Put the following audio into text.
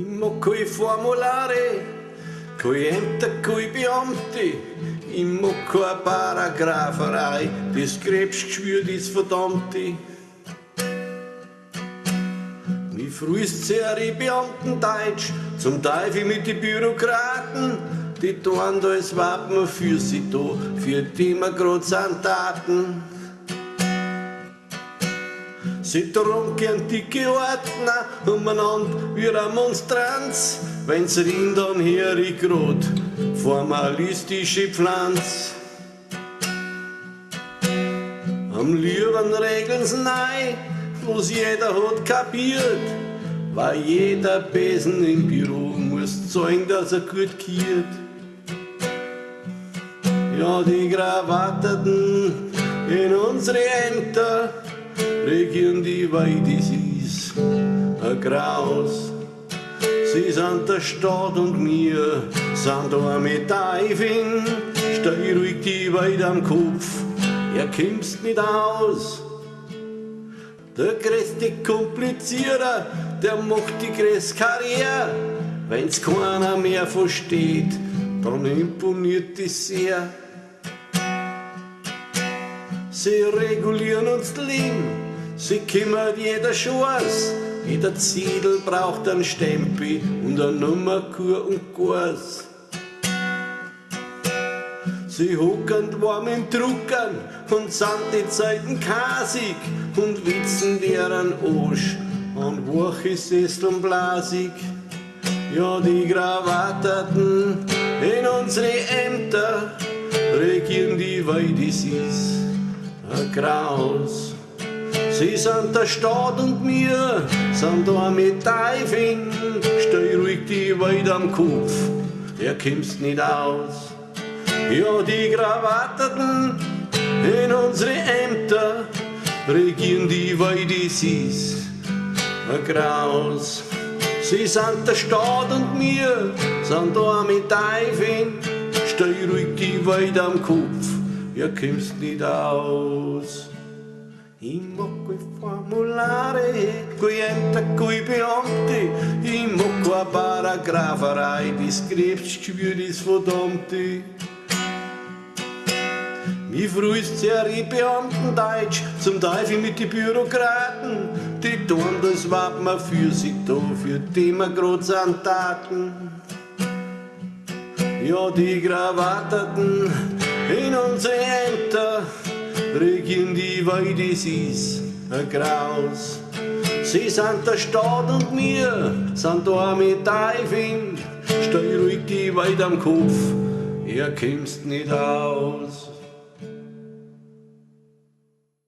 Ich mag keine Formulare, keine Ämter, keine Beamte. Ich mag keine Paragrapherei, das Krebsgeschwür, das Verdammte. Mich frühst sehr die Beamtendeutsch, zum Teufel mit den Bürokraten. Die tun da als Wappen für sie da, für die wir grad sind Taten. Sie tragen gern dicke Ordner umeinander wie eine Monstranz, wenn's rin dann her ich grad formalistische Pflanz. Am lieben regeln's neu, wo's jeder hat kapiert, weil jeder Besen im Büro muss zeigen, dass er gut kiert. Ja, die Krawatteten in unsere Ämter regieren die, weil das ist ein Graus. Sie sind der Staat und wir sind da mit Teufel. Steh ruhig die weit am Kopf, kommst nicht aus. Der größte Komplizierer, der macht die größte Karriere. Wenn's keiner mehr versteht, dann imponiert das sehr. Sie regulieren uns das Leben, sie kümmert jeder Chance. Jeder Ziedel braucht einen Stempel und eine Nummer, Kur und Gas. Sie hocken warm im Druckern und sind die Zeiten kasig und witzen deren Arsch an wache Sesseln blasig. Ja, die Krawatteten in unsere Ämter regieren die, weil das ist ein Graus. Sie sind der Staat und wir sind da mit Teufeln. Steh ruhig die weit am Kopf, kommst nicht aus. Ja, die Krawatteten in unsere Ämter regieren die, weil das ist ein Graus. Sie sind der Staat und wir sind da mit Teufeln. Steh ruhig die weit am Kopf, kommst nicht aus. Ich mag keine Formulare, keine Ämter, keine Beamte. Ich mag keine Paragrapherei, das Krebsgeschwür, das Verdammte. Mich frühst sehr die Beamtendeutsch, zum Teufel mit den Bürokraten. Die tun das Wappen für sich da, für die wir grad sind Taten. Ja, die Krawatteten in unsere Ämter regieren die, weil das ist ein Graus. Sie sind der Staat und wir sind da mit Teufeln. Steh ruhig die weit am Kopf, kommst nicht aus.